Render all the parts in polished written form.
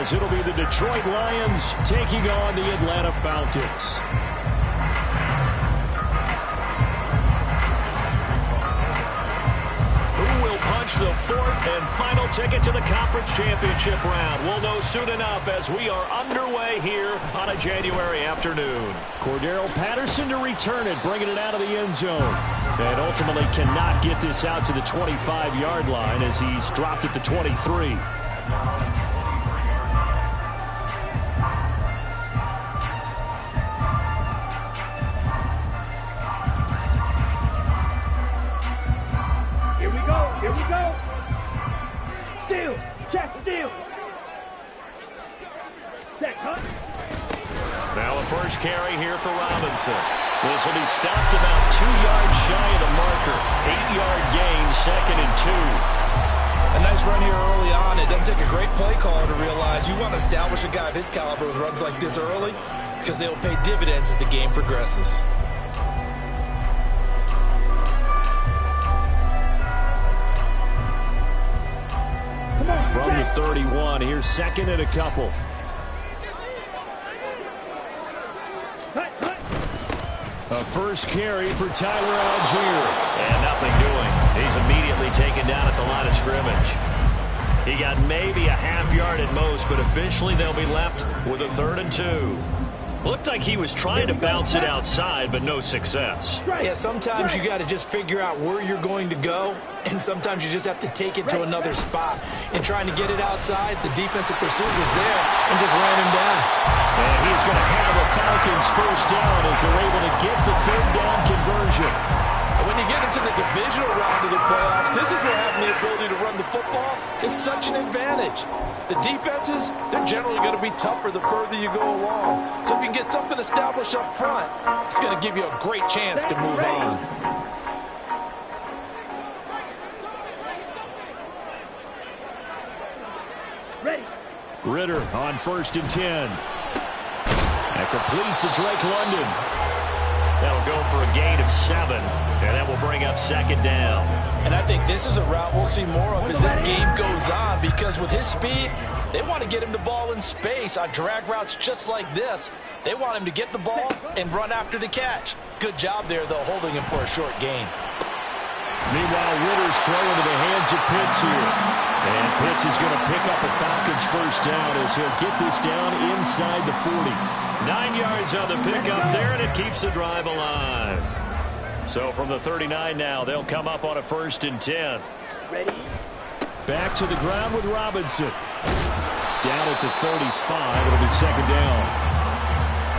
as it'll be the Detroit Lions taking on the Atlanta Falcons. The fourth and final ticket to the conference championship round. We'll know soon enough as we are underway here on a January afternoon. Cordero Patterson to return it, bringing it out of the end zone. And ultimately cannot get this out to the 25-yard line as he's dropped at the 23. Here we go. Steal. Check. Steal. Check. Huh? Now a first carry here for Robinson. This will be stopped about 2 yards shy of the marker. 8-yard gain, 2nd and 2. A nice run here early on. It doesn't take a great play caller to realize you want to establish a guy of his caliber with runs like this early because they'll pay dividends as the game progresses. From the 31, here's 2nd and a couple. A first carry for Tyler Algier. And nothing doing. He's immediately taken down at the line of scrimmage. He got maybe a half-yard at most, but eventually they'll be left with a 3rd and 2. Looked like he was trying to bounce it outside, but no success. Yeah, sometimes you got to just figure out where you're going to go, and sometimes you just have to take it to another spot. In trying to get it outside, the defensive pursuit was there and just ran him down. And he's going to have the Falcons first down as they're able to get the 3rd down conversion. When you get into the divisional round of the playoffs, this is where having the ability to run the football is such an advantage. The defenses, they're generally going to be tougher the further you go along. So if you can get something established up front, it's going to give you a great chance to move on. Ready. Ritter on 1st and 10. That complete to Drake London. That'll go for a gain of 7, and that will bring up 2nd down. And I think this is a route we'll see more of as this game goes on, because with his speed, they want to get him the ball in space on drag routes just like this. They want him to get the ball and run after the catch. Good job there, though, holding him for a short gain. Meanwhile, Ritter's throwing to the hands of Pitts here. And Pitts is going to pick up a Falcons first down as he'll get this down inside the 40. 9 yards on the pickup there, and it keeps the drive alive. So from the 39 now, they'll come up on a 1st and 10. Ready. Back to the ground with Robinson. Down at the 35, it'll be 2nd down.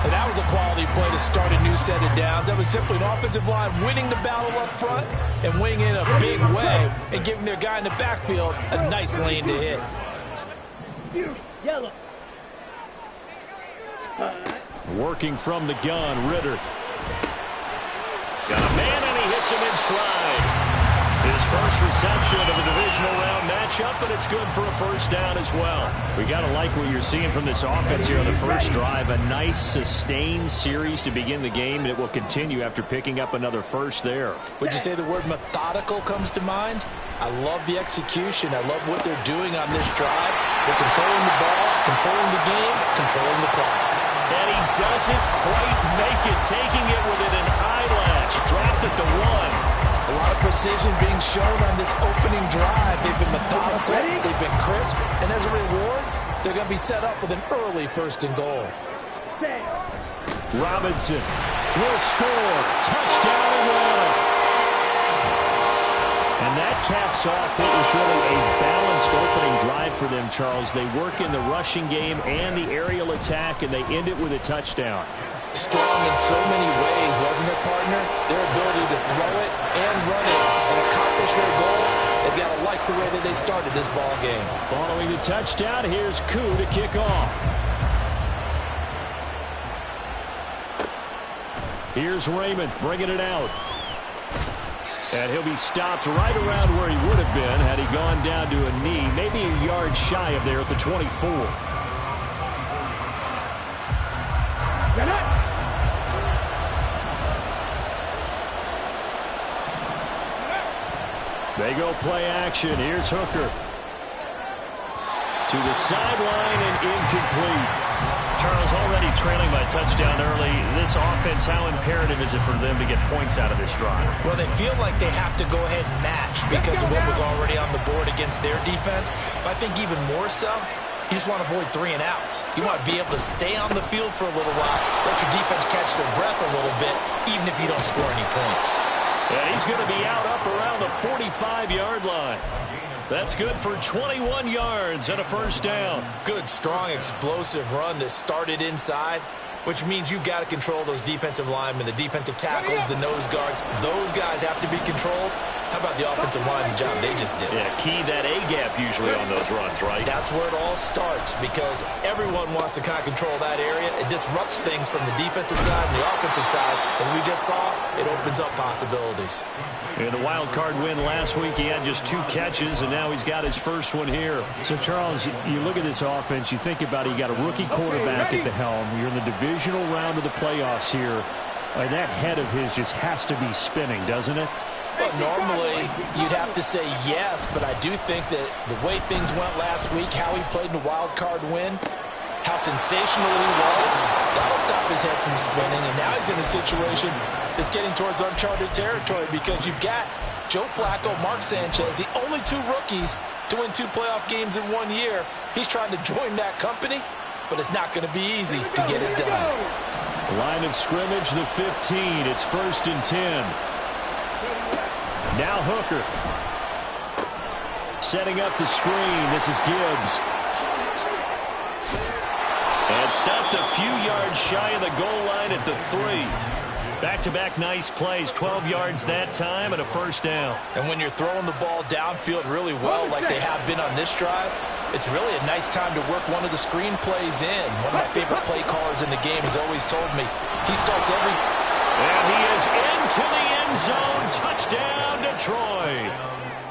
And that was a quality play to start a new set of downs. That was simply an offensive line winning the battle up front and winning in a big way and giving their guy in the backfield a nice lane to hit. Yellow. Working from the gun, Ritter. Got a man, and he hits him in stride. His first reception of the divisional round matchup, but it's good for a first down as well. We got to like what you're seeing from this offense here on the first drive. A nice, sustained series to begin the game, and it will continue after picking up another first there. Would you say the word methodical comes to mind? I love the execution. I love what they're doing on this drive. They're controlling the ball, controlling the game, controlling the clock. And he doesn't quite make it, taking it within an eyelash. Dropped at the 1. A lot of precision being shown on this opening drive. They've been methodical, they've been crisp, and as a reward, they're going to be set up with an early 1st and goal. Robinson will score. Touchdown Atlanta. And that caps off what was really a balanced opening drive for them, Charles. They work in the rushing game and the aerial attack, and they end it with a touchdown. Strong in so many ways, wasn't it, partner? Their ability to throw it and run it and accomplish their goal. They've got to like the way that they started this ball game. Following the touchdown, here's Koo to kick off. Here's Raymond bringing it out. And he'll be stopped right around where he would have been had he gone down to a knee, maybe a yard shy of there at the 24. They go play action. Here's Hooker. To the sideline and trailing by a touchdown early. This offense, how imperative is it for them to get points out of this drive? Well, they feel like they have to go ahead and match because of what was already on the board against their defense. But I think even more so, you just want to avoid 3 and outs. You want to be able to stay on the field for a little while, let your defense catch their breath a little bit, even if you don't score any points. And he's going to be out up around the 45-yard line. That's good for 21 yards and a first down. Good, strong, explosive run that started inside, which means you've got to control those defensive linemen, the defensive tackles, the nose guards. Those guys have to be controlled. How about the offensive line, the job they just did? Yeah, key that A-gap usually on those runs, right? That's where it all starts because everyone wants to kind of control that area. It disrupts things from the defensive side and the offensive side. As we just saw, it opens up possibilities. In the wild card win last week, he had just 2 catches, and now he's got his first one here. So, Charles, you look at this offense, you think about it, you got a rookie quarterback at the helm. You're in the divisional round of the playoffs here. That head of his just has to be spinning, doesn't it? Well, normally, you'd have to say yes, but I do think that the way things went last week, how he played in the wild card win, how sensational he was, that'll stop his head from spinning. And now he's in a situation that's getting towards uncharted territory because you've got Joe Flacco, Mark Sanchez, the only 2 rookies to win 2 playoff games in 1 year. He's trying to join that company, but it's not going to be easy to get it done. Line of scrimmage, the 15. It's 1st and 10. Now Hooker. Setting up the screen. This is Gibbs. And stopped a few yards shy of the goal line at the 3. Back-to-back nice plays, 12 yards that time and a first down. And when you're throwing the ball downfield really well like they have been on this drive, it's really a nice time to work one of the screen plays in. One of my favorite play callers in the game has always told me he starts every... And he is into the end zone. Touchdown, Detroit.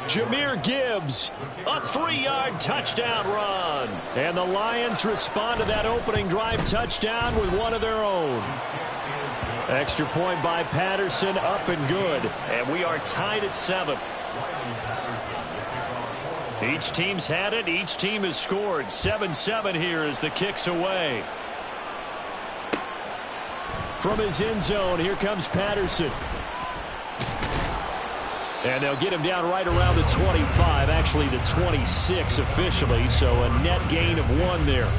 Jahmyr Gibbs, a 3-yard touchdown run. And the Lions respond to that opening drive touchdown with one of their own. Extra point by Patterson, up and good. And we are tied at 7. Each team's had it. Each team has scored. 7-7 here as the kick's away. From his end zone, here comes Patterson. And they'll get him down right around the 25, actually the 26 officially, so a net gain of 1 there.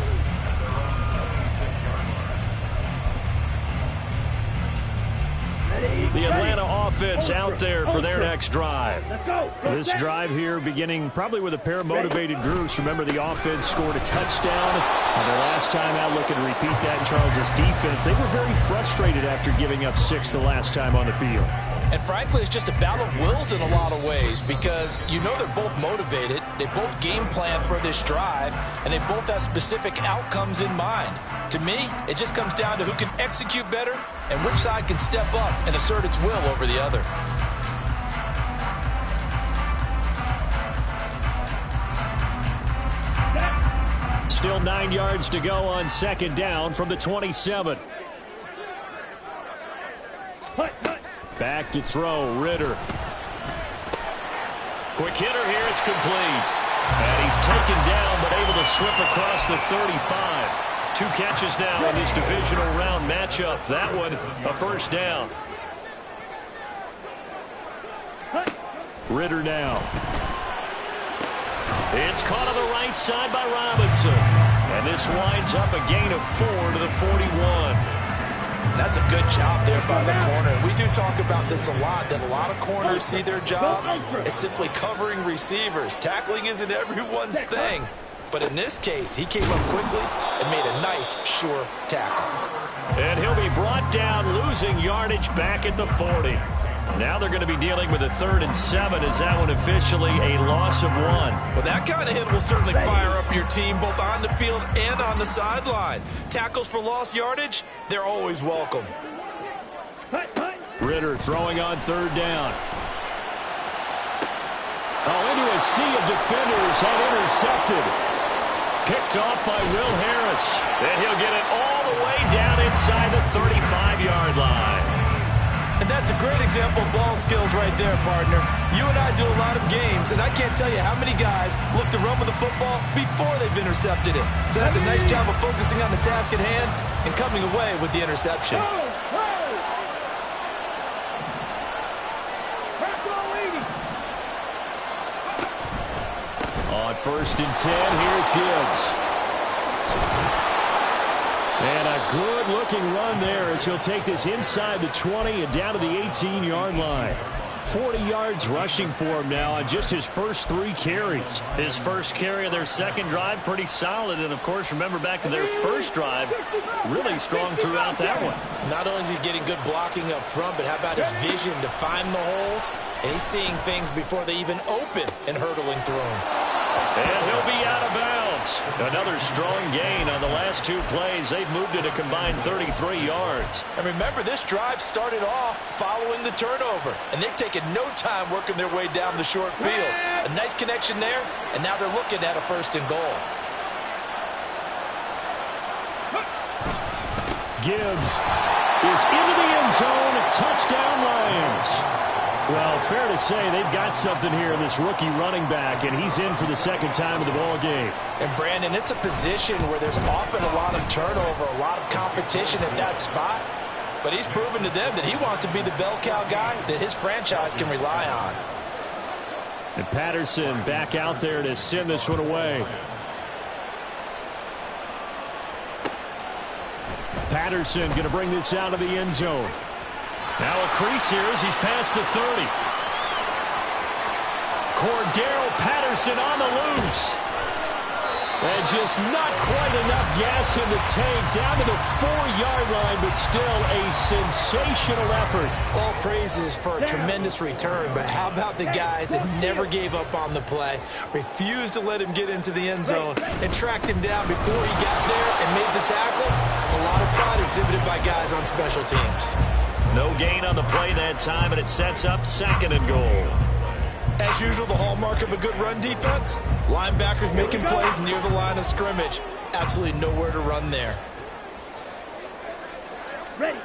The Atlanta offense out there for their next drive. This drive here beginning probably with a pair of motivated groups. Remember, the offense scored a touchdown. And the last time out, looking to repeat that in Charles's defense. They were very frustrated after giving up 6 the last time on the field. And frankly, it's just a battle of wills in a lot of ways because you know they're both motivated. They both game plan for this drive, and they both have specific outcomes in mind. To me, it just comes down to who can execute better and which side can step up and assert its will over the other. Still 9 yards to go on 2nd down from the 27. Back to throw, Ritter. Quick hitter here, it's complete. And he's taken down, but able to slip across the 35. 2 catches now in this divisional round matchup. That one, a first down. Ritter now. It's caught on the right side by Robinson. And this winds up a gain of 4 to the 41. That's a good job there by the corner. We do talk about this a lot, that a lot of corners see their job as simply covering receivers. Tackling isn't everyone's thing. But in this case, he came up quickly and made a nice, sure tackle. And he'll be brought down, losing yardage back at the 40. Now they're going to be dealing with a 3rd and 7. Is that one officially a loss of 1? Well, that kind of hit will certainly fire up your team both on the field and on the sideline. Tackles for lost yardage, they're always welcome. Ritter throwing on 3rd down. Oh, into a sea of defenders and intercepted. Picked off by Will Harris. And he'll get it all the way down inside the 35-yard line. And that's a great example of ball skills right there, partner. You and I do a lot of games, and I can't tell you how many guys look to run with the football before they've intercepted it. So that's a nice job of focusing on the task at hand and coming away with the interception. On 1st and 10, here's Gibbs. And a good-looking run there as he'll take this inside the 20 and down to the 18-yard line. 40 yards rushing for him now on just his first 3 carries. His first carry of their second drive, pretty solid. And, of course, remember back to their first drive, really strong throughout that one. Not only is he getting good blocking up front, but how about his vision to find the holes? And he's seeing things before they even open and hurtling through them. And he'll be out of bounds. Another strong gain on the last 2 plays. They've moved it a combined 33 yards. And remember, this drive started off following the turnover. And they've taken no time working their way down the short field. A nice connection there, and now they're looking at a 1st and goal. Gibbs is into the end zone. Touchdown, Lions. Well, fair to say they've got something here in this rookie running back, and he's in for the second time in the ball game. And, Brandon, it's a position where there's often a lot of turnover, a lot of competition at that spot. But he's proven to them that he wants to be the bell cow guy that his franchise can rely on. And Patterson back out there to send this one away. Patterson going to bring this out of the end zone. Now a crease here as he's past the 30. Cordero Patterson on the loose. And just not quite enough gas in the tank, down to the 4-yard line, but still a sensational effort. All praises for a tremendous return, but how about the guys that never gave up on the play, refused to let him get into the end zone, and tracked him down before he got there and made the tackle? A lot of pride exhibited by guys on special teams. No gain on the play that time, and it sets up 2nd and goal. As usual, the hallmark of a good run defense, linebackers making plays near the line of scrimmage. Absolutely nowhere to run there. Ready.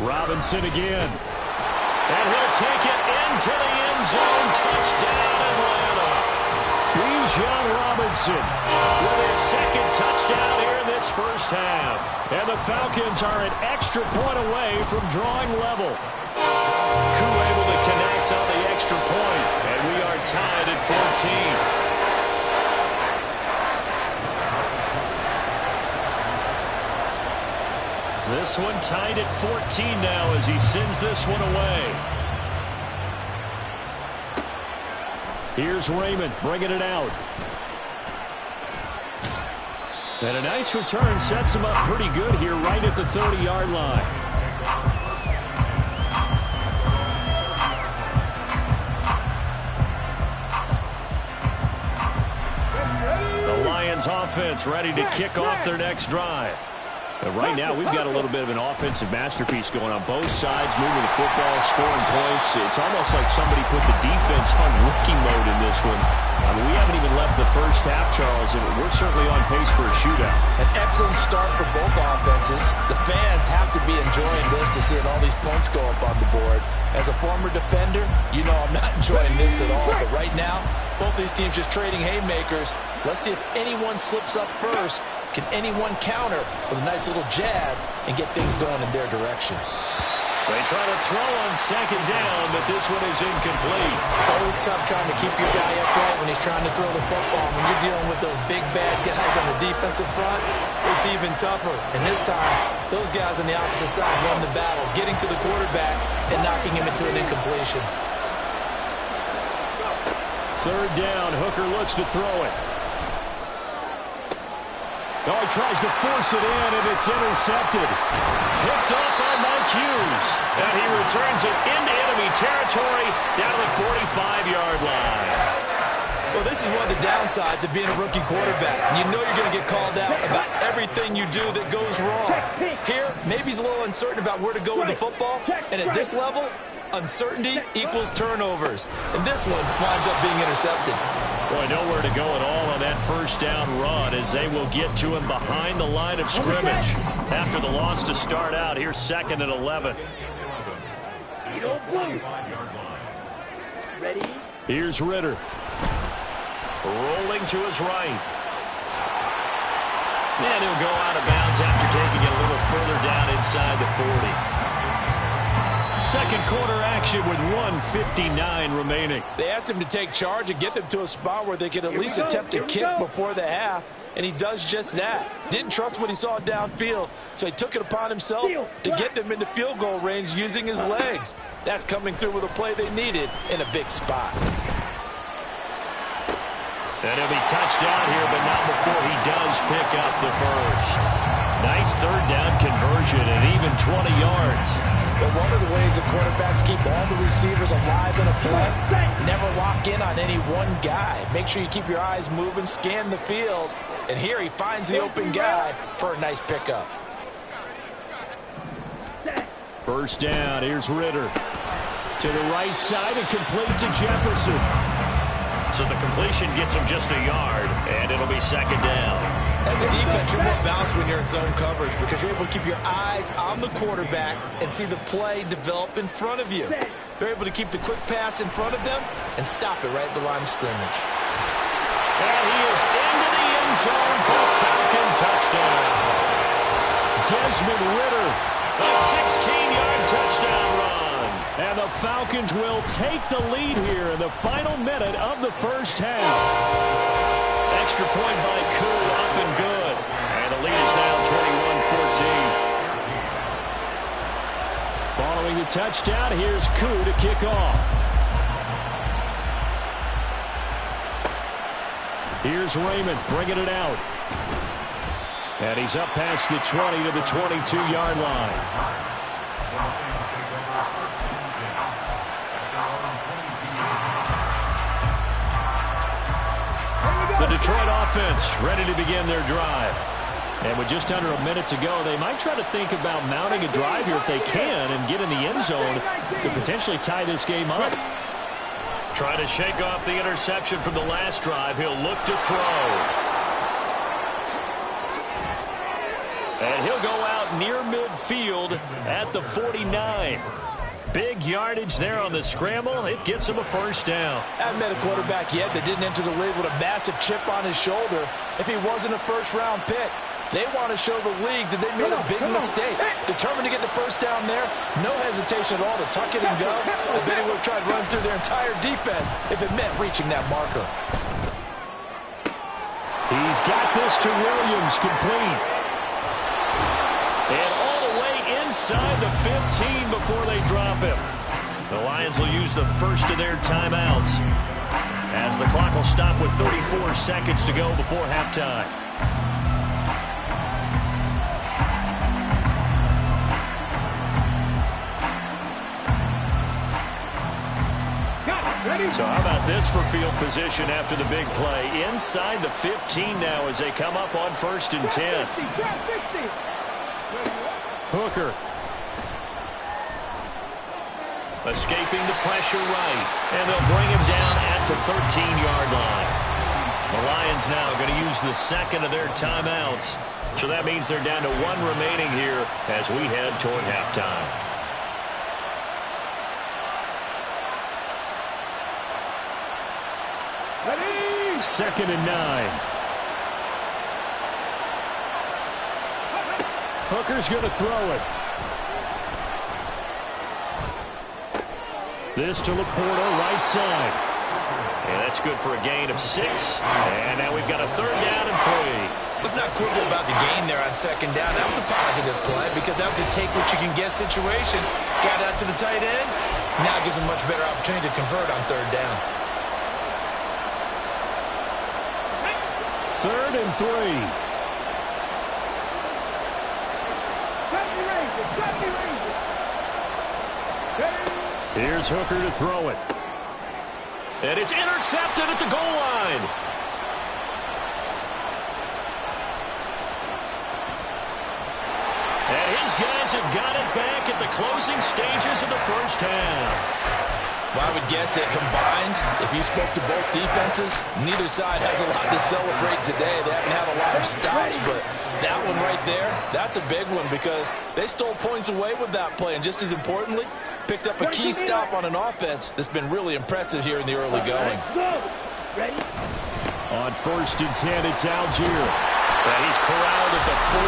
Robinson again. And he'll take it into the end zone. Touchdown, Atlanta. Bijan Robinson with his 2nd touchdown here in this first half. And the Falcons are an extra point away from drawing level. Koo able to connect on the extra point, and we are tied at 14. This one tied at 14 now as he sends this one away. Here's Raymond bringing it out. And a nice return sets him up pretty good here right at the 30-yard line. The Lions offense ready to kick off their next drive. But right now, we've got a little bit of an offensive masterpiece going on both sides, moving the football, scoring points. It's almost like somebody put the defense on rookie mode in this one. I mean, we haven't even left the first half, Charles, and we're certainly on pace for a shootout. An excellent start for both offenses. The fans have to be enjoying this to see all these points go up on the board. As a former defender, you know I'm not enjoying this at all. But right now, both these teams just trading haymakers. Let's see if anyone slips up first. Can anyone counter with a nice little jab and get things going in their direction? They try to throw on 2nd down, but this one is incomplete. It's always tough trying to keep your guy upright when he's trying to throw the football. When you're dealing with those big, bad guys on the defensive front, it's even tougher. And this time, those guys on the opposite side won the battle, getting to the quarterback and knocking him into an incompletion. 3rd down, Hooker looks to throw it. Oh, he tries to force it in, and it's intercepted. Picked up by Mike Hughes. And he returns it into enemy territory down to the 45-yard line. Well, this is one of the downsides of being a rookie quarterback. You know you're going to get called out about everything you do that goes wrong. Here, maybe he's a little uncertain about where to go with the football. And at this level, uncertainty equals turnovers. And this one winds up being intercepted. Boy, nowhere to go at all on that 1st down run as they will get to him behind the line of scrimmage. After the loss to start out, here's 2nd and 11. Ready? Here's Ritter. Rolling to his right. And he'll go out of bounds after taking it a little further down inside the 40. Second quarter action with 1:59 remaining. They asked him to take charge and get them to a spot where they could at least attempt a kick before the half, and he does just that. Didn't trust what he saw downfield, so he took it upon himself to get them into field goal range using his legs. That's coming through with a play they needed in a big spot. And he'll be touched down here, but not before he does pick up the first. Nice third down conversion and even 20 yards. But one of the ways the quarterbacks keep all the receivers alive in a play, never lock in on any one guy. Make sure you keep your eyes moving, scan the field. And here he finds the open guy for a nice pickup. First down, here's Ritter. To the right side and complete to Jefferson. So the completion gets him just a yard, and it'll be second down. As a defense, you're more balanced when you're in zone coverage because you're able to keep your eyes on the quarterback and see the play develop in front of you. They're able to keep the quick pass in front of them and stop it right at the line of scrimmage. And he is into the end zone for a Falcon touchdown. Desmond Ritter, a 16-yard touchdown run. And the Falcons will take the lead here in the final minute of the first half. Extra point by Koo, up and good. And the lead is now 21-14. Following the touchdown, here's Koo to kick off. Here's Raymond bringing it out. And he's up past the 20 to the 22-yard line. The Detroit offense ready to begin their drive. And with just under a minute to go, they might try to think about mounting a drive here if they can and get in the end zone to potentially tie this game up. Try to shake off the interception from the last drive. He'll look to throw. And he'll go out near midfield at the 49. Big yardage there on the scramble. It gets him a first down. I haven't met a quarterback yet that didn't enter the league with a massive chip on his shoulder if he wasn't a first-round pick. They want to show the league that they made a big mistake. Determined to get the first down there. No hesitation at all to tuck it and go. I bet he would have tried running through their entire defense if it meant reaching that marker. He's got this to Williams, complete. And all the way inside the 15 before they drop him. The Lions will use the first of their timeouts as the clock will stop with 34 seconds to go before halftime. So how about this for field position after the big play? Inside the 15 now as they come up on 1st and 10. Hooker. Escaping the pressure right. And they'll bring him down at the 13-yard line. The Lions now going to use the second of their timeouts. So that means they're down to one remaining here as we head toward halftime. Ready? 2nd and 9. Hooker's going to throw it. This to Laporta, right side. And that's good for a gain of 6. And now we've got a 3rd down and 3. Let's not quibble about the gain there on 2nd down. That was a positive play because that was a take-what-you-can-get situation. Got out to the tight end. Now it gives them a much better opportunity to convert on 3rd down. 3rd and 3. Here's Hooker to throw it. And it's intercepted at the goal line. And his guys have got it back at the closing stages of the first half. Well, I would guess that combined, if you spoke to both defenses, neither side has a lot to celebrate today. They haven't had a lot of stops, but that one right there, that's a big one because they stole points away with that play. And just as importantly, Picked up a key stop on an offense that's been really impressive here in the early going. Ready? On 1st and 10, it's Algier. He's corralled at the 40,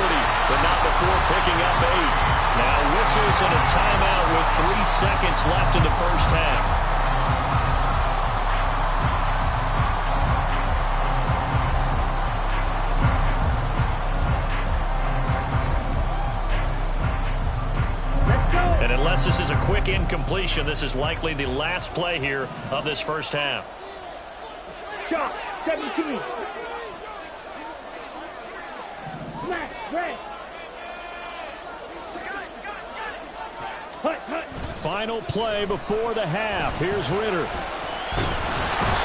but not before picking up 8. Now whistles and a timeout with 3 seconds left in the first half. And unless this is a quick incompletion, this is likely the last play here of this first half. Shot, 17. Smash, red. Hut. Final play before the half. Here's Ritter.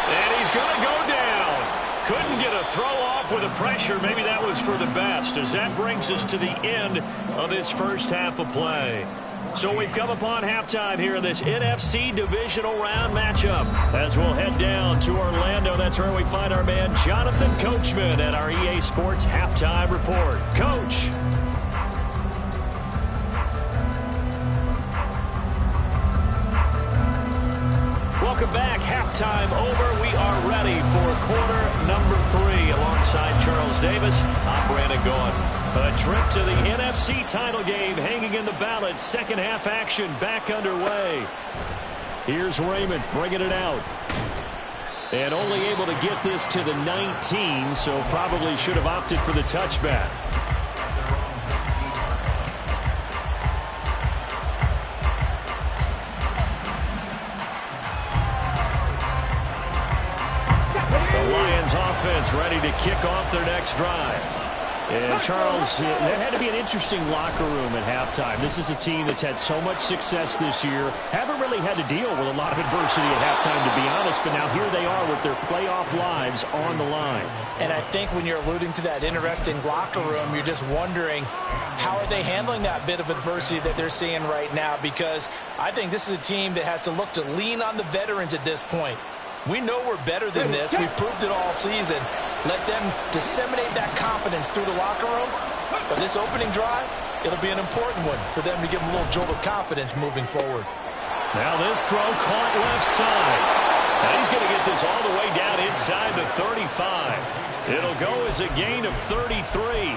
And he's going to go down. Couldn't get a throw off with the pressure. Maybe that was for the best, as that brings us to the end of this first half of play. So we've come upon halftime here in this NFC divisional round matchup. As we'll head down to Orlando, that's where we find our man Jonathan Coachman at our EA Sports Halftime Report. Coach. Welcome back. Halftime over. We are ready for quarter number 3 alongside Charles Davis. I'm Brandon Gaughan. A trip to the NFC title game hanging in the balance. Second half action back underway. Here's Raymond bringing it out. And only able to get this to the 19, so probably should have opted for the touchback. Offense ready to kick off their next drive. And Charles, that had to be an interesting locker room at halftime. This is a team that's had so much success this year. Haven't really had to deal with a lot of adversity at halftime, to be honest, but now here they are with their playoff lives on the line. And I think when you're alluding to that interesting locker room, you're just wondering how are they handling that bit of adversity that they're seeing right now, because I think this is a team that has to look to lean on the veterans at this point. We know we're better than this. We've proved it all season. Let them disseminate that confidence through the locker room. But this opening drive, it'll be an important one for them to give them a little jolt of confidence moving forward. Now this throw caught left side. Now he's going to get this all the way down inside the 35. It'll go as a gain of 33,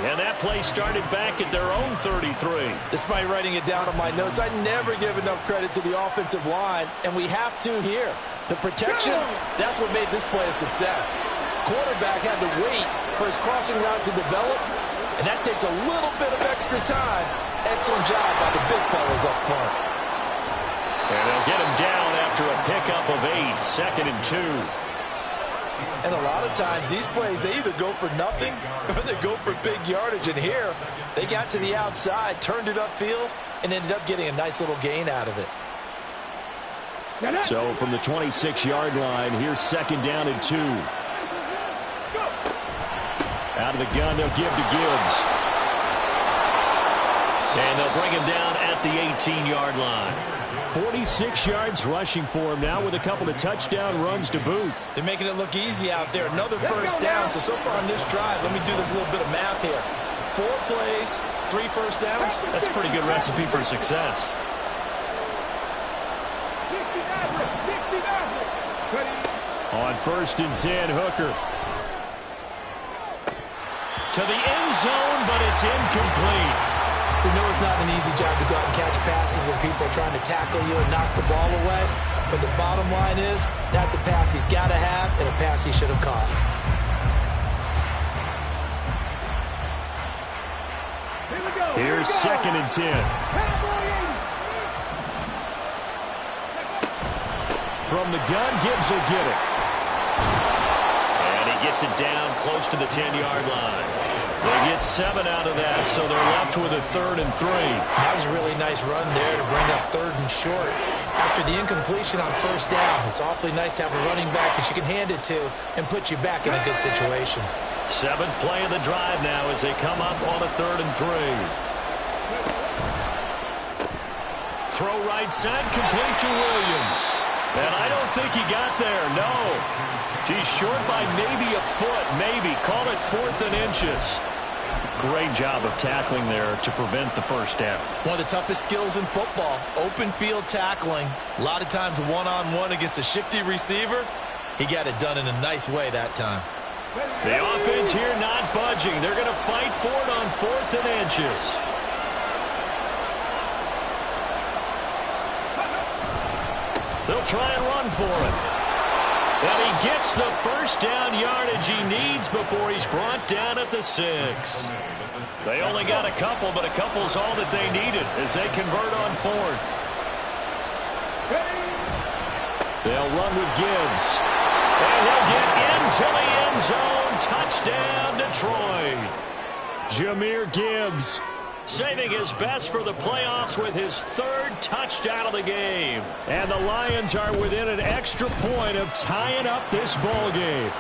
and that play started back at their own 33. Despite writing it down on my notes, I never give enough credit to the offensive line, and we have to here. The protection, that's what made this play a success. Quarterback had to wait for his crossing route to develop, and that takes a little bit of extra time. Excellent job by the big fellas up front. And they'll get him down after a pickup of 8, 2nd and 2. And a lot of times these plays, they either go for nothing or they go for big yardage. And here, they got to the outside, turned it upfield, and ended up getting a nice little gain out of it. So from the 26-yard line, here's 2nd down and 2. Out of the gun, they'll give to Gibbs. And they'll bring him down at the 18-yard line. 46 yards rushing for him now with a couple of touchdown runs to boot. They're making it look easy out there. Another first down. So far on this drive, let me do this little bit of math here. 4 plays, 3 first downs. That's a pretty good recipe for success. On 1st and 10, Hooker. To the end zone, but it's incomplete. We know it's not an easy job to go out and catch passes when people are trying to tackle you and knock the ball away. But the bottom line is, that's a pass he's got to have and a pass he should have caught. Here's 2nd and 10. From the gun, Gibbs will get it. And he gets it down close to the 10-yard line. They get 7 out of that, so they're left with a 3rd and 3. That was a really nice run there to bring up 3rd and short. After the incompletion on 1st down, it's awfully nice to have a running back that you can hand it to and put you back in a good situation. 7th play of the drive now as they come up on a 3rd and 3. Throw right side, complete to Williams. And I don't think he got there, no. He's short by maybe a foot, maybe. Call it 4th and inches. great job of tackling there to prevent the first down. One of the toughest skills in football, open field tackling. A lot of times one-on-one against a shifty receiver. He got it done in a nice way that time. The offense here not budging. They're going to fight for it on 4th and inches. They'll try and run for it. And he gets the first down yardage he needs before he's brought down at the 6. They only got a couple, but a couple's all that they needed as they convert on 4th. They'll run with Gibbs. And he'll get into the end zone. Touchdown, Detroit. Jahmyr Gibbs saving his best for the playoffs with his 3rd touchdown of the game. And the Lions are within an extra point of tying up this ball game.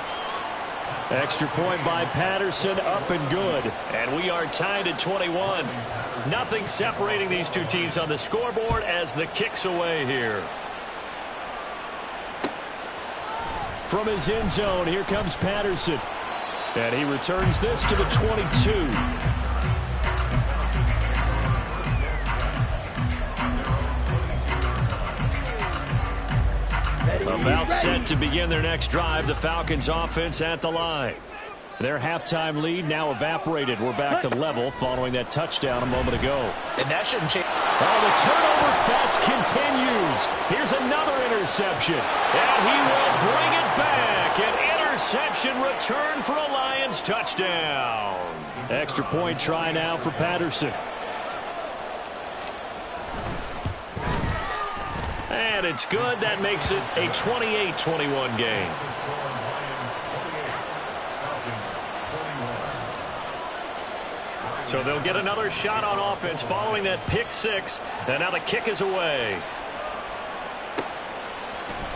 Extra point by Patterson, up and good. And we are tied at 21. Nothing separating these two teams on the scoreboard as the kick's away here. From his end zone, here comes Patterson. And he returns this to the 22. About set to begin their next drive, the Falcons offense at the line. Their halftime lead now evaporated. We're back to level following that touchdown a moment ago. And that shouldn't change. Oh, the turnover fest continues. Here's another interception. And he will bring it back. An interception return for a Lions touchdown. Extra point try now for Patterson. And it's good. That makes it a 28-21 game. So they'll get another shot on offense following that pick 6. And now the kick is away.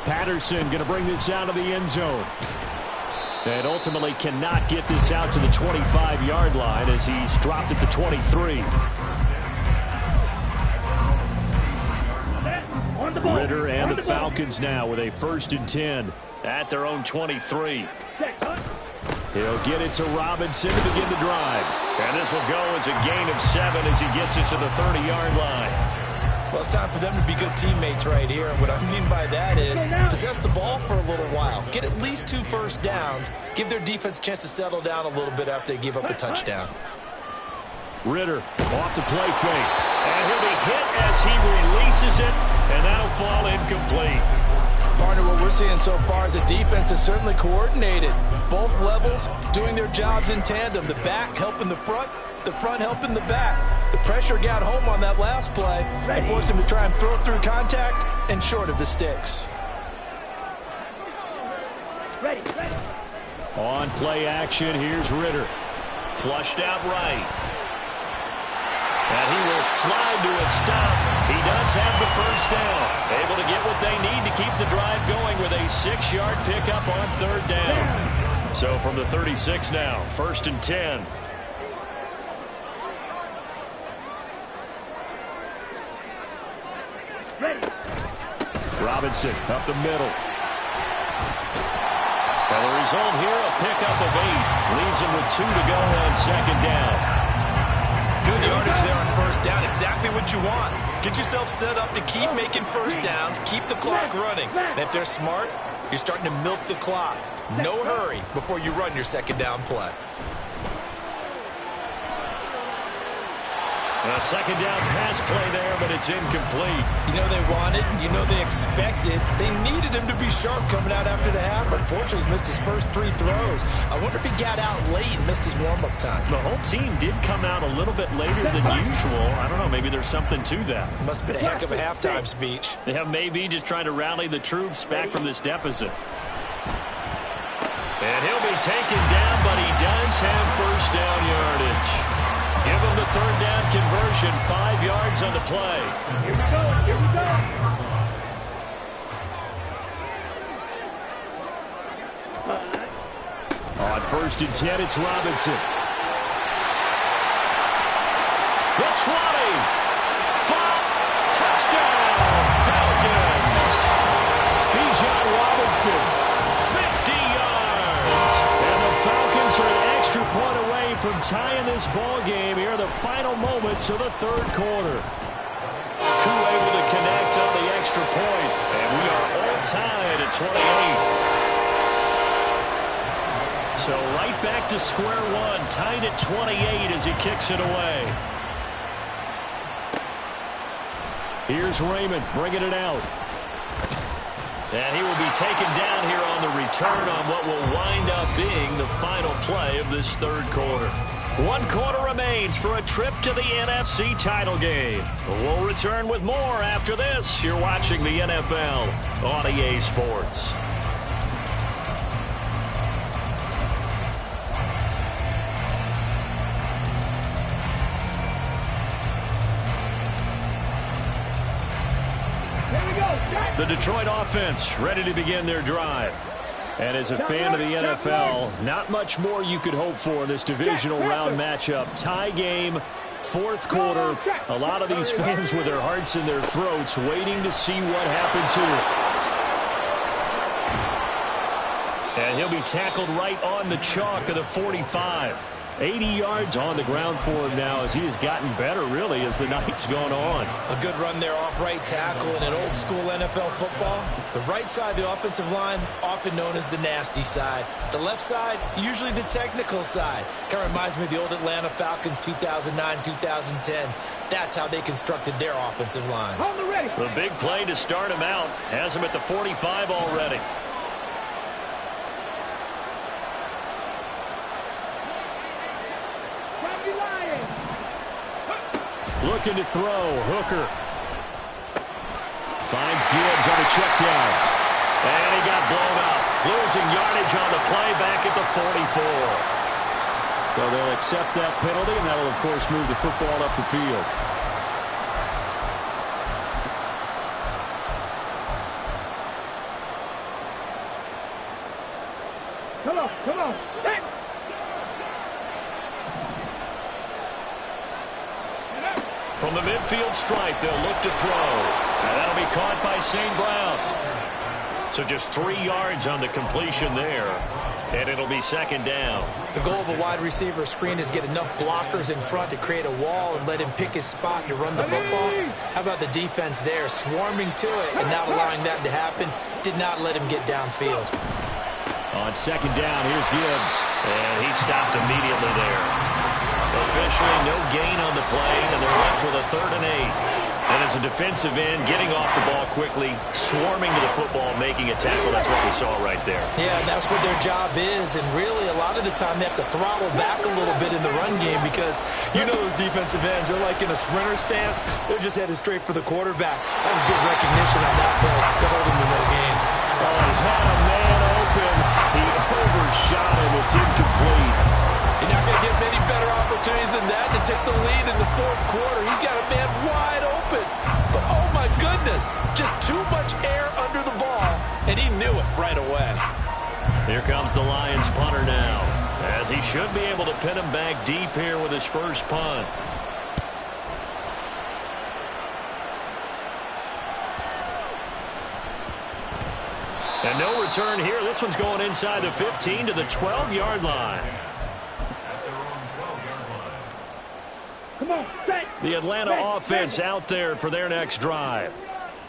Patterson going to bring this out of the end zone. And ultimately cannot get this out to the 25-yard line as he's dropped at the 23. Ritter and the Falcons now with a 1st and 10 at their own 23. He'll get it to Robinson to begin the drive. And this will go as a gain of 7 as he gets it to the 30-yard line. Well, it's time for them to be good teammates right here. And what I mean by that is possess the ball for a little while. Get at least 2 first downs. Give their defense a chance to settle down a little bit after they give up a touchdown. Ritter off the play fake. And he'll be hit as he releases it. And that'll fall incomplete. Partner, what we're seeing so far is a defense that's certainly coordinated. Both levels doing their jobs in tandem. The back helping the front helping the back. The pressure got home on that last play and forced him to try and throw through contact and short of the sticks. Ready. On play action, here's Ritter. Flushed out right. And he will slide to a stop. He does have the first down. Able to get what they need to keep the drive going with a 6-yard pickup on 3rd down. So from the 36 now, 1st and 10. Robinson up the middle. And the result here, a pickup of 8. Leaves him with 2 to go on 2nd down. Good yardage there on 1st down. Exactly what you want. Get yourself set up to keep making first downs. Keep the clock running. And if they're smart, you're starting to milk the clock. No hurry before you run your 2nd down play. A 2nd down pass play there, but it's incomplete. You know they wanted, you know they expected. They needed him to be sharp coming out after the half. Unfortunately, he's missed his first 3 throws. I wonder if he got out late and missed his warm-up time. The whole team did come out a little bit later than usual. I don't know, maybe there's something to that. Must have been a heck of a halftime speech. Yeah, maybe just trying to rally the troops back from this deficit. And he'll be taken down, but he does have first down yardage. Give him the 3rd down conversion, 5 yards on the play. Here we go. On 1st and 10, it's Robinson. The 20. Touchdown, Falcons. Bijan Robinson. 50 yards. And the Falcons are an extra point away from tie in this ball game here in the final moments of the third quarter. Crew able to connect on the extra point, and we are all tied at 28. So right back to square one, tied at 28 as he kicks it away. Here's Raymond bringing it out. And he will be taken down here on the return on what will wind up being the final play of this third quarter. 1 quarter remains for a trip to the NFC title game. We'll return with more after this. You're watching the NFL on EA Sports. The Detroit offense ready to begin their drive. And as a fan of the NFL, not much more you could hope for in this divisional round matchup. Tie game, fourth quarter. A lot of these fans with their hearts in their throats waiting to see what happens here. And he'll be tackled right on the chalk of the 45. 80 yards on the ground for him now as he has gotten better, really, as the night's gone on. A good run there off right tackle in an old-school NFL football. The right side of the offensive line, often known as the nasty side. The left side, usually the technical side. Kind of reminds me of the old Atlanta Falcons 2009-2010. That's how they constructed their offensive line. The big play to start him out has him at the 45 already. Looking to throw. Hooker finds Gibbs on a check down. And he got blown up. Losing yardage on the play back at the 44. So they'll accept that penalty, and that will, of course, move the football up the field. Come on. Set. From the midfield stripe, they'll look to throw. And that'll be caught by St. Brown. So just 3 yards on the completion there. And it'll be second down. The goal of a wide receiver screen is get enough blockers in front to create a wall and let him pick his spot to run the football. How about the defense there, swarming to it and not allowing that to happen? Did not let him get downfield. On second down, here's Gibbs. And he stopped immediately there. Officially, no gain on the play, and they're left with a 3rd and 8. And as a defensive end, getting off the ball quickly, swarming to the football, making a tackle. That's what we saw right there. Yeah, and that's what their job is. And really, a lot of the time, they have to throttle back a little bit in the run game because you know those defensive ends, they're like in a sprinter stance. They're just headed straight for the quarterback. That was good recognition on that play to hold him to no gain. Oh, he had a man open. He overshot him. It's incomplete. You're not going to get many better opportunities than that to take the lead in the fourth quarter. He's got a man wide open. But, oh, my goodness, just too much air under the ball, and he knew it right away. Here comes the Lions punter now, as he should be able to pin him back deep here with his first punt. And no return here. This one's going inside the 15 to the 12-yard line. Come on, set. The Atlanta offense out there for their next drive.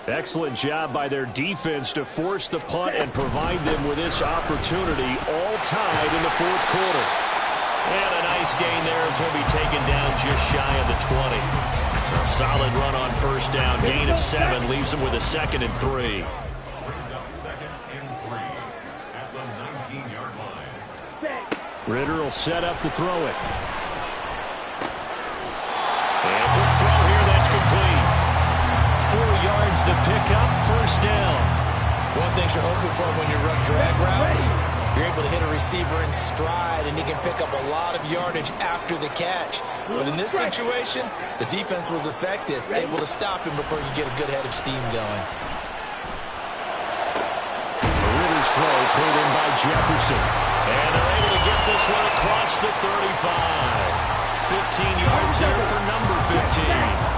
Excellent job by their defense to force the punt and provide them with this opportunity, all tied in the fourth quarter. And a nice gain there as he'll be taken down just shy of the 20. A solid run on first down. Gain of 7 leaves him with a 2nd and 3. Brings up 2nd and 3 at the 19-yard line. Ritter will set up to throw it. And quick throw here, that's complete. 4 yards the pickup, first down. One thing you're hoping for when you run drag routes, you're able to hit a receiver in stride, and he can pick up a lot of yardage after the catch. But in this situation, the defense was effective, able to stop him before you get a good head of steam going. Ritter's throw pulled in by Jefferson. And they're able to get this one across the 35. 15 yards here for number 15.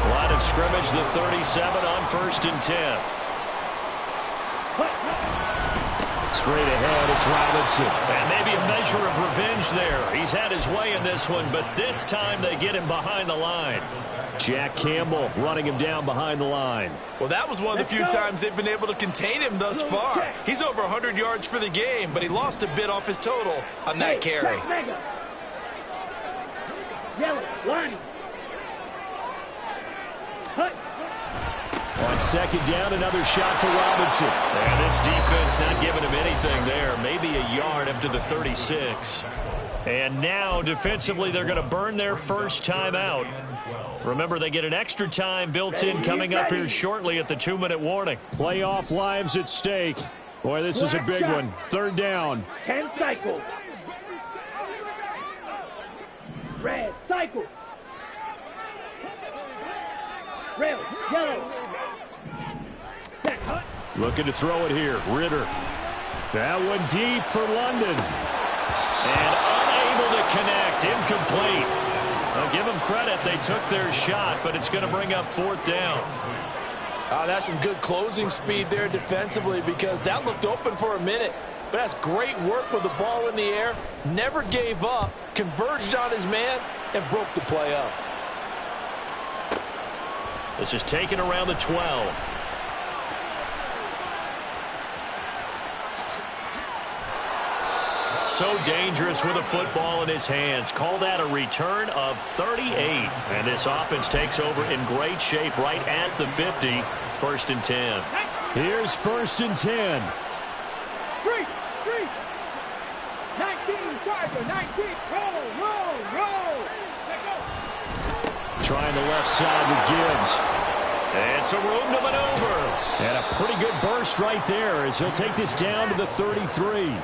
Line of scrimmage, the 37 on 1st and 10. Straight ahead, it's Robinson. And maybe a measure of revenge there. He's had his way in this one, but this time they get him behind the line. Jack Campbell running him down behind the line. Well, that was one of the few times they've been able to contain him thus far. He's over 100 yards for the game, but he lost a bit off his total on that carry. Yellow, line. Hut. On second down, another shot for Robinson. And this defense not giving him anything there. Maybe a yard up to the 36. And now, defensively, they're going to burn their first time out. Remember, they get an extra time built in coming up here shortly at the 2-minute warning. Playoff lives at stake. Boy, this is a big one. Third down. 10 cycles. Red, cycle. Red, yellow. Jack, hut. Looking to throw it here. Ritter. That one deep for London. And unable to connect. Incomplete. I'll give them credit. They took their shot, but it's going to bring up fourth down. That's some good closing speed there defensively because that looked open for a minute. But that's great work with the ball in the air. Never gave up, converged on his man, and broke the play up. This is taken around the 12. So dangerous with a football in his hands. Call that a return of 38. And this offense takes over in great shape right at the 50. First and 10. Here's first and 10. 3, 19, Charger, 19, roll. Let go. Trying the left side with Gibbs. And some room to maneuver. And a pretty good burst right there as he'll take this down to the 33.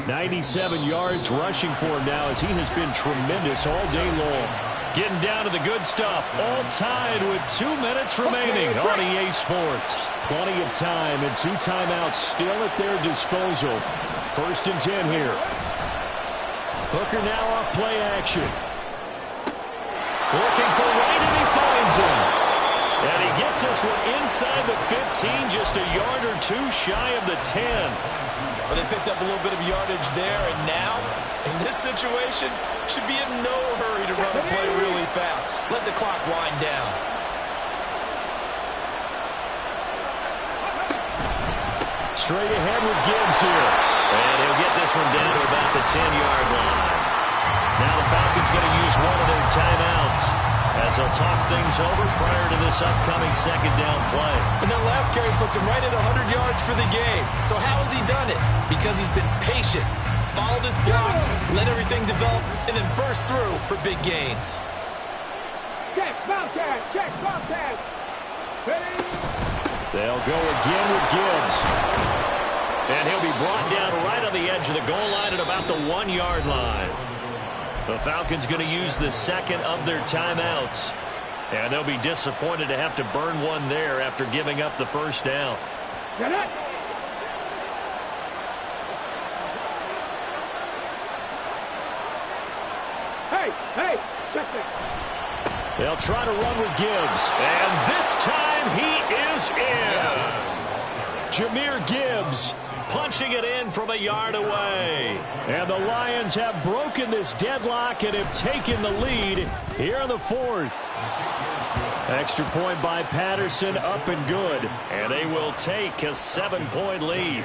97 yards rushing for him now as he has been tremendous all day long. Getting down to the good stuff. All tied with 2 minutes remaining on EA Sports. Plenty of time and 2 timeouts still at their disposal. First and 10 here. Hooker now off play action. Looking for White and he finds him. And he gets this one inside the 15, just a yard or two shy of the 10. But they picked up a little bit of yardage there, and now, in this situation, should be in no hurry to run a play really fast. Let the clock wind down. Straight ahead with Gibbs here. And he'll get this one down to about the 10-yard line. Now the Falcons going to use one of their timeouts as they'll talk things over prior to this upcoming second down play. And that last carry puts him right at 100 yards for the game. So how has he done it? Because he's been patient, followed his blocks, let everything develop, and then burst through for big gains. Check, Bobcat, ready? They'll go again with Gibbs. And he'll be brought down right on the edge of the goal line at about the 1-yard line. The Falcons going to use the second of their timeouts. And they'll be disappointed to have to burn one there after giving up the first down. Get it. Hey, check it. They'll try to run with Gibbs. And this time he is in. Yes. Jahmyr Gibbs punching it in from a yard away. And the Lions have broken this deadlock and have taken the lead here in the fourth. Extra point by Patterson, up and good. And they will take a 7-point lead.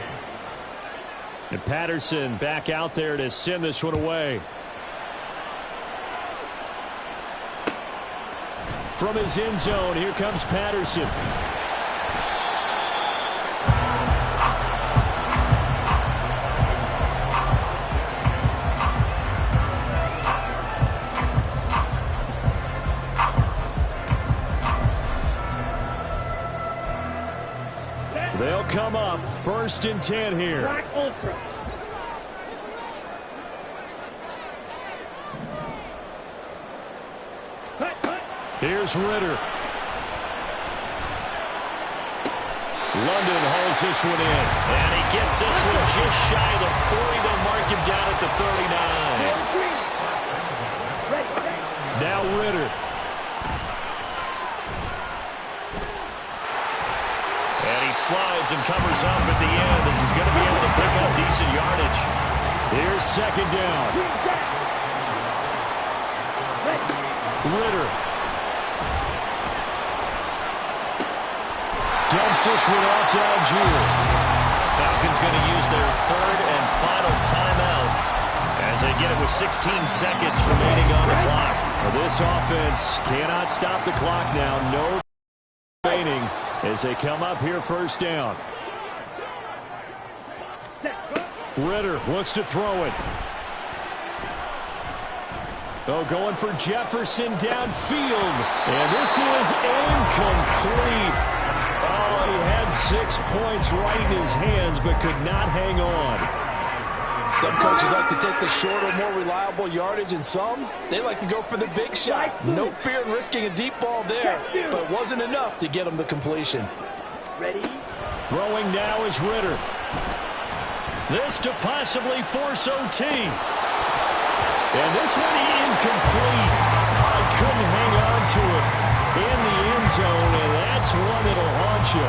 And Patterson back out there to send this one away. From his end zone, here comes Patterson. They'll come up first and 10 here. Black Ultra. Cut. Here's Ritter. London hauls this one in. And he gets this one just shy of the 40. They'll mark him down at the 39. Now Ritter. And he slides decides and covers up at the end. This is going to be able to pick up decent yardage. Here's second down. Ritter. Dumps this one off to Algier. Falcons going to use their third and final timeout as they get it with 16 seconds remaining on the clock. Well, this offense cannot stop the clock now. No remaining as they come up here first down. Ritter looks to throw it. Oh, going for Jefferson downfield. And this is incomplete. Oh, he had 6 points right in his hands, but could not hang on. Some coaches like to take the shorter, more reliable yardage, and some, they like to go for the big shot. No fear in risking a deep ball there, but it wasn't enough to get him the completion. Ready? Throwing now is Ritter. This to possibly force OT. And this one incomplete. I couldn't hang on to it in the end zone, and that's one that'll haunt you.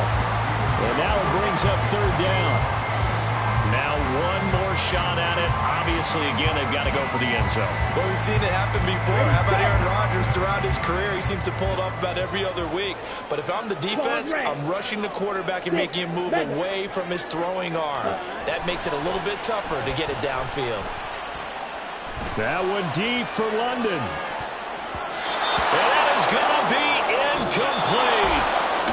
And now it brings up third down. Now one more shot at it. Obviously, again, they've got to go for the end zone. Well, we've seen it happen before. How about Aaron Rodgers throughout his career? He seems to pull it off about every other week. But if I'm the defense, I'm rushing the quarterback and making him move away from his throwing arm. That makes it a little bit tougher to get it downfield. That one deep for London. And that is going to be incomplete.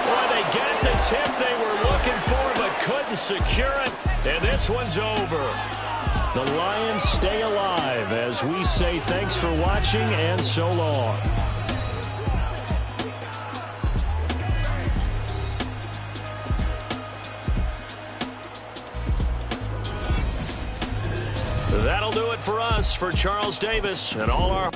Boy, they got the tip they were looking for, but couldn't secure it. And this one's over. The Lions stay alive as we say thanks for watching and so long. That'll do it for us. For Charles Davis and all our